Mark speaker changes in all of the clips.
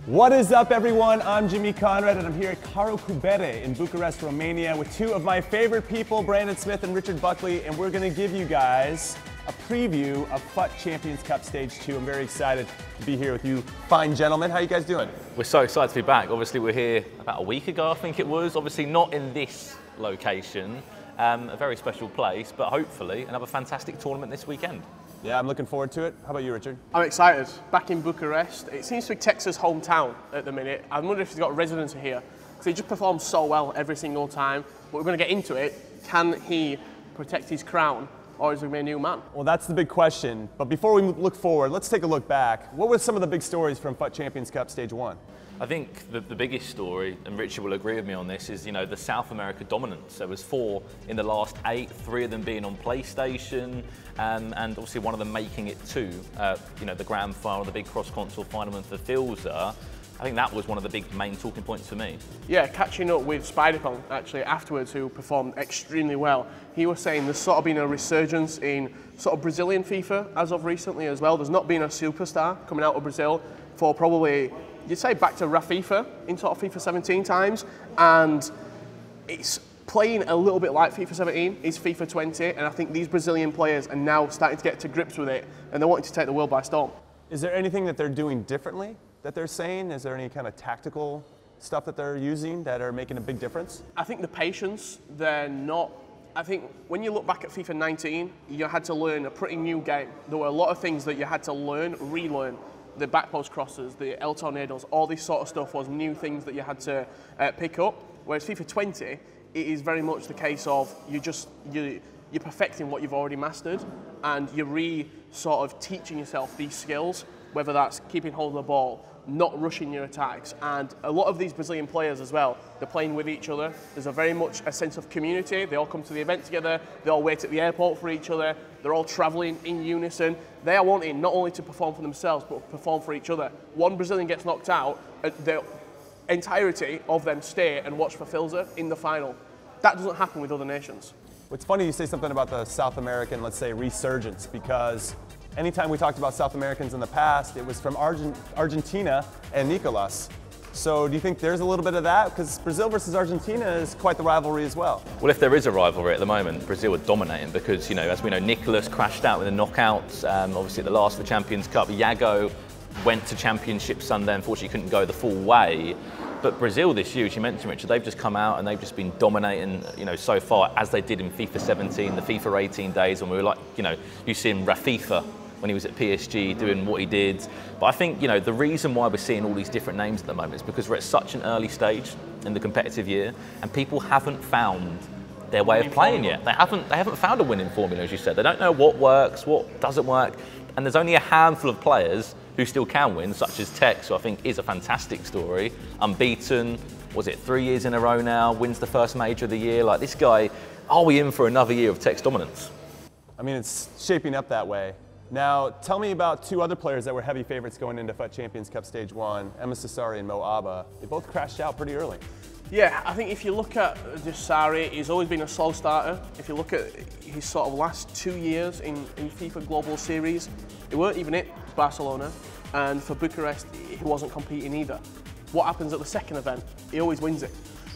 Speaker 1: What is up, everyone? I'm Jimmy Conrad, and I'm here at Caro Cubere in Bucharest, Romania, with two of my favorite people, Brandon Smith and Richard Buckley, and we're going to give you guys a preview of FUT Champions Cup Stage 2. I'm very excited to be here with you fine gentlemen. How you guys doing?
Speaker 2: We're so excited to be back. Obviously, we're here about a week ago, I think it was. Obviously, not in this location, a very special place, but hopefully another fantastic tournament this weekend.
Speaker 1: Yeah, I'm looking forward to it. How about you, Richard?
Speaker 3: I'm excited. Back in Bucharest. It seems to be Texas' hometown at the minute. I wonder if he's got residency here, because he just performs so well every single time. But we're going to get into it. Can he protect his crown, or is he going to be a new man?
Speaker 1: Well, that's the big question. But before we look forward, let's take a look back. What were some of the big stories from FUT Champions Cup Stage 1?
Speaker 2: I think the biggest story, and Richard will agree with me on this, is the South America dominance. There was 4 in the last 8, 3 of them being on PlayStation, and obviously one of them making it to the grand final, the big cross-console final for Filza. I think that was one of the big main talking points for me.
Speaker 3: Yeah, catching up with Spiderpunk actually afterwards, who performed extremely well. He was saying there's sort of been a resurgence in sort of Brazilian FIFA as of recently as well. There's not been a superstar coming out of Brazil for probably, you'd say, back to FIFA in sort of FIFA 17 times, and it's playing a little bit like FIFA 17 is FIFA 20, and I think these Brazilian players are now starting to get to grips with it, and they're wanting to take the world by storm.
Speaker 1: Is there anything that they're doing differently that they're saying? Is there any kind of tactical stuff that they're using that are making a big difference?
Speaker 3: I think the patience, they're not. I think when you look back at FIFA 19, you had to learn a pretty new game. There were a lot of things that you had to learn, relearn. The back post crosses, the El Tornadoes, all this sort of stuff was new things that you had to pick up. Whereas FIFA 20, it is very much the case of you're perfecting what you've already mastered, and you're sort of teaching yourself these skills, whether that's keeping hold of the ball, not rushing your attacks. And a lot of these Brazilian players as well, they're playing with each other. There's a very much a sense of community. They all come to the event together. They all wait at the airport for each other. They're all traveling in unison. They are wanting not only to perform for themselves, but perform for each other. One Brazilian gets knocked out, the entirety of them stay and watch for Filza in the final. That doesn't happen with other nations.
Speaker 1: It's funny you say something about the South American, let's say, resurgence, because anytime we talked about South Americans in the past, it was from Argentina and Nicolas. So do you think there's a little bit of that? Because Brazil versus Argentina is quite the rivalry as well.
Speaker 2: Well, if there is a rivalry at the moment, Brazil are dominating because, as we know, Nicolas crashed out in the knockouts. Obviously, at the last of the Champions Cup, Iago went to Championship Sunday. Unfortunately, couldn't go the full way. But Brazil this year, as you mentioned, Richard, they've just come out and they've just been dominating, so far, as they did in FIFA 17, the FIFA 18 days, when we were like, you see him Rafifa when he was at PSG doing what he did. But I think, the reason why we're seeing all these different names at the moment is because we're at such an early stage in the competitive year, and people haven't found their way of playing yet. They haven't found a winning formula, as you said. They don't know what works, what doesn't work, and there's only a handful of players who still can win, such as Tex, who I think is a fantastic story. Unbeaten, was it 3 years in a row now, wins the first major of the year. Like, this guy, are we in for another year of Tex dominance?
Speaker 1: I mean, it's shaping up that way. Now, tell me about 2 other players that were heavy favorites going into FUT Champions Cup Stage 1, Emma Sassari and Mo Abba. They both crashed out pretty early.
Speaker 3: Yeah, I think if you look at Sassari, he's always been a slow starter. If you look at his sort of last 2 years in FIFA Global Series, it weren't even it, Barcelona. And for Bucharest, he wasn't competing either. What happens at the second event? He always wins it.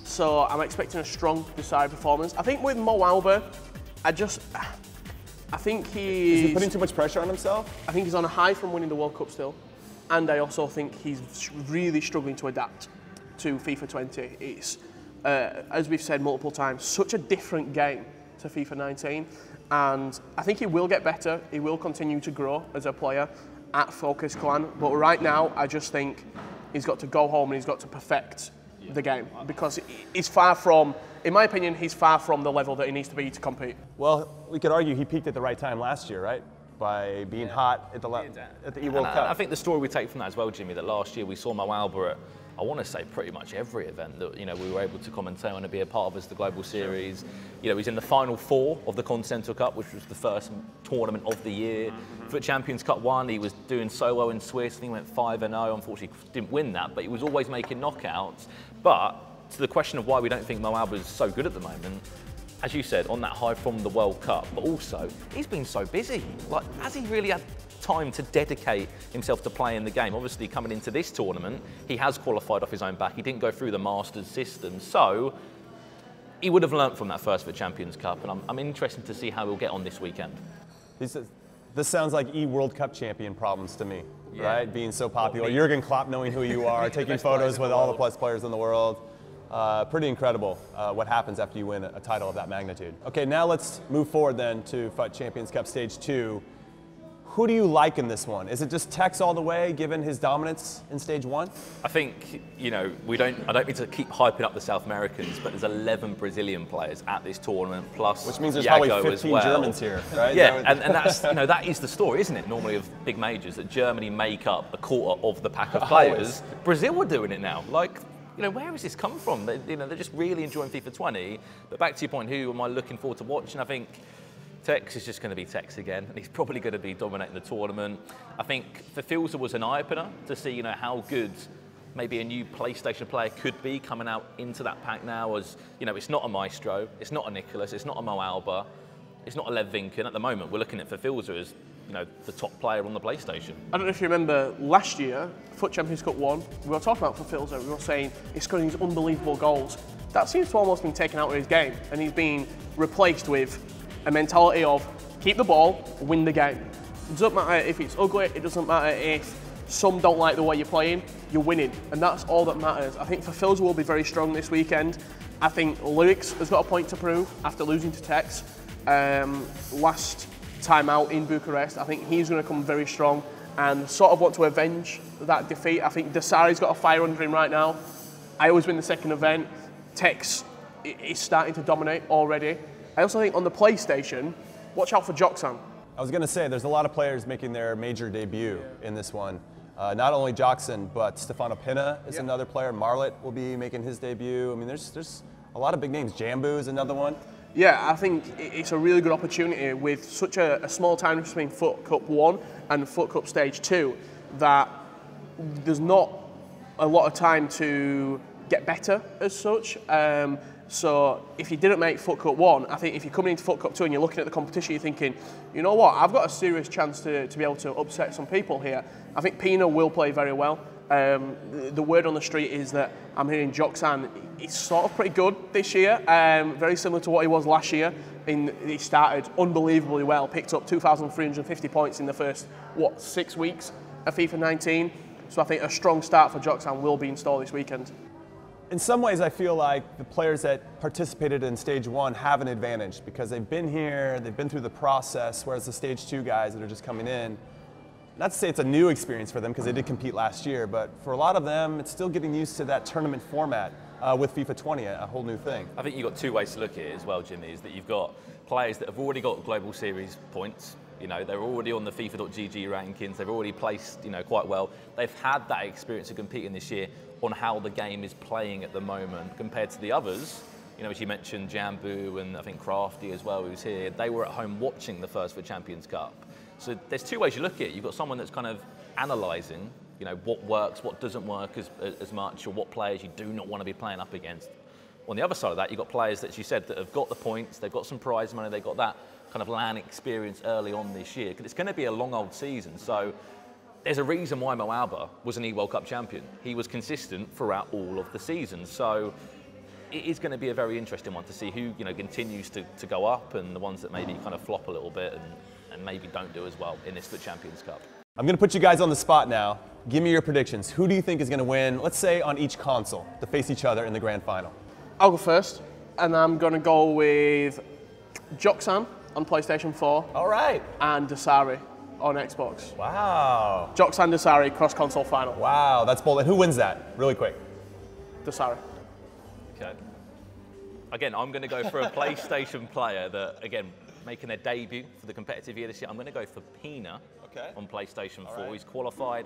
Speaker 3: So I'm expecting a strong Sassari performance. I think with Mo Abba, I think
Speaker 1: Is he putting too much pressure on himself?
Speaker 3: I think he's on a high from winning the World Cup still. And I also think he's really struggling to adapt to FIFA 20. It's, as we've said multiple times, such a different game to FIFA 19. And I think he will get better. He will continue to grow as a player at Focus Clan. But right now, I just think he's got to go home and he's got to perfect the game, because he's far from, in my opinion, he's far from the level that he needs to be to compete.
Speaker 1: Well, we could argue he peaked at the right time last year, right? By being hot at the E-World Cup.
Speaker 2: I think the story we take from that as well, Jimmy, that last year we saw Mo Abba at, I want to say, pretty much every event that we were able to commentate on and be a part of as the Global Series. He's in the final 4 of the Continental Cup, which was the first tournament of the year. For Champions Cup 1, he was doing so well in Swiss. I think he went 5-0. Unfortunately, didn't win that, but he was always making knockouts. But to the question of why we don't think Mo Abba is so good at the moment, as you said, on that high from the World Cup, but also he's been so busy. Like, has he really had time to dedicate himself to playing the game. Obviously, coming into this tournament, he has qualified off his own back. He didn't go through the Masters system, so he would have learnt from that first FUT Champions Cup, and I'm interested to see how he'll get on this weekend.
Speaker 1: This sounds like World Cup champion problems to me, right? Being so popular. Jurgen Klopp knowing who you are, taking photos with all the best players in the world. Pretty incredible what happens after you win a title of that magnitude. Okay, now let's move forward then to FUT Champions Cup Stage 2. Who do you like in this one? Is it just Tex all the way, given his dominance in Stage 1?
Speaker 2: I think, you know, I don't need to keep hyping up the South Americans, but there's 11 Brazilian players at this tournament, plus
Speaker 1: which means there's
Speaker 2: Iago
Speaker 1: probably 15 Germans here, right?
Speaker 2: Yeah, and that's, you know, that is the story, isn't it, normally of big majors, that Germany make up a quarter of the pack of players. Brazil are doing it now. Like, you know, where has this come from? You know, they're just really enjoying FIFA 20. But back to your point, who am I looking forward to watching? I think Tex is just going to be Tex again, and he's probably going to be dominating the tournament. I think for Filza was an eye-opener to see, you know, how good maybe a new PlayStation player could be coming out into that pack now. As you know, it's not a Maestro, it's not a Nicholas, it's not a Mo Alba, it's not a Lev Vinken. At the moment, we're looking at for Filza as, you know, the top player on the PlayStation.
Speaker 3: I don't know if you remember last year, FUT Champions Cup 1, we were talking about for Filza, we were saying he's scoring these unbelievable goals. That seems to almost been taken out of his game, and he's been replaced with a mentality of keep the ball, win the game. It doesn't matter if it's ugly, it doesn't matter if some don't like the way you're playing, you're winning, and that's all that matters. I think for Filza will be very strong this weekend. I think Lyrics has got a point to prove after losing to Tex last time out in Bucharest. I think he's going to come very strong and sort of want to avenge that defeat. I think Dasari's got a fire under him right now. I always win the second event. Tex is starting to dominate already. I also think on the PlayStation, watch out for Joxan.
Speaker 1: I was going to say, there's a lot of players making their major debut in this one. Not only Joxan, but Stefano Pinna is another player. Marlet will be making his debut. I mean, there's a lot of big names. Jambu is another one.
Speaker 3: Yeah, I think it's a really good opportunity with such a small time between FUT Cup 1 and FUT Cup Stage 2 that there's not a lot of time to get better as such. So if you didn't make FUT Cup 1, I think if you're coming into FUT Cup 2 and you're looking at the competition, you're thinking, you know what, I've got a serious chance to be able to upset some people here. I think Pina will play very well. The word on the street is that I'm hearing Joxan is sort of pretty good this year, very similar to what he was last year. He started unbelievably well, picked up 2,350 points in the first, 6 weeks of FIFA 19. So I think a strong start for Joxan will be installed this weekend.
Speaker 1: In some ways, I feel like the players that participated in Stage 1 have an advantage because they've been here, they've been through the process, whereas the Stage 2 guys that are just coming in, not to say it's a new experience for them because they did compete last year, but for a lot of them, it's still getting used to that tournament format with FIFA 20, a whole new thing.
Speaker 2: I think you've got two ways to look at it as well, Jimmy, is that you've got players that have already got Global Series points. You know, they're already on the FIFA.gg rankings. They've already placed, you know, quite well. They've had that experience of competing this year on how the game is playing at the moment compared to the others. You know, as you mentioned, Jambu and I think Crafty as well, who's here. They were at home watching the first FUT Champions Cup. So there's two ways you look at it. You've got someone that's kind of analysing, you know, what works, what doesn't work as much, or what players you do not want to be playing up against. On the other side of that, you've got players that, as you said, that have got the points, they've got some prize money, they've got that kind of LAN experience early on this year, because it's going to be a long old season. So there's a reason why Mo Alba was an E-World Cup champion. He was consistent throughout all of the season. So it is going to be a very interesting one to see who, you know, continues to go up and the ones that maybe kind of flop a little bit and maybe don't do as well in this FUT Champions Cup.
Speaker 1: I'm going to put you guys on the spot now. Give me your predictions. Who do you think is going to win, let's say on each console, to face each other in the grand final?
Speaker 3: I'll go first, and I'm going to go with Joxan on PlayStation 4.
Speaker 1: All right.
Speaker 3: And Dasari on Xbox.
Speaker 1: Wow.
Speaker 3: Joxan Dasari cross-console final.
Speaker 1: Wow, that's bold. And who wins that? Really quick.
Speaker 3: Dasari.
Speaker 2: Okay. Again, I'm going to go for a PlayStation player that, again, making their debut for the competitive year this year. I'm going to go for Pina on PlayStation 4. Right. He's qualified.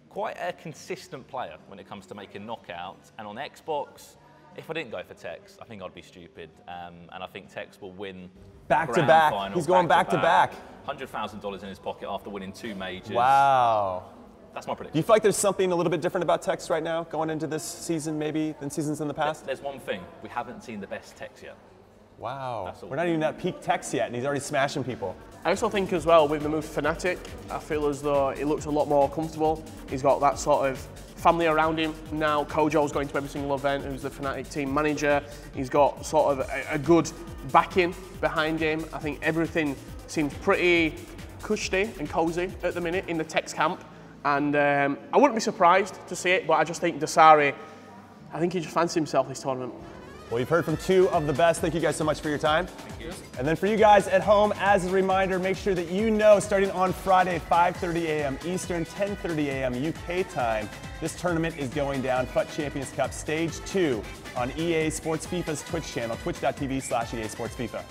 Speaker 2: Quite a consistent player when it comes to making knockouts. And on Xbox, if I didn't go for Tex, I think I'd be stupid. And I think Tex will win
Speaker 1: back to back.
Speaker 2: Final,
Speaker 1: he's going back to back.
Speaker 2: $100,000 in his pocket after winning 2 majors.
Speaker 1: Wow.
Speaker 2: That's my prediction.
Speaker 1: Do you feel like there's something a little bit different about Tex right now going into this season maybe than seasons in the past?
Speaker 2: There's one thing. We haven't seen the best Tex yet.
Speaker 1: Wow. We're not even at peak techs yet, and he's already smashing people.
Speaker 3: I also think as well, with the move Fnatic, I feel as though it looks a lot more comfortable. He's got that sort of family around him now. Kojo's going to every single event, who's the Fnatic team manager. He's got sort of a good backing behind him. I think everything seems pretty cushy and cozy at the minute in the Tex camp. And I wouldn't be surprised to see it, but I just think Dasari, I think he just fancies himself this tournament.
Speaker 1: Well, you've heard from two of the best. Thank you guys so much for your time. Thank you. And then for you guys at home, as a reminder, make sure that you know, starting on Friday, 5:30 a.m. Eastern, 10:30 a.m. UK time, this tournament is going down, FUT Champions Cup Stage 2 on EA Sports FIFA's Twitch channel, twitch.tv/EA Sports FIFA.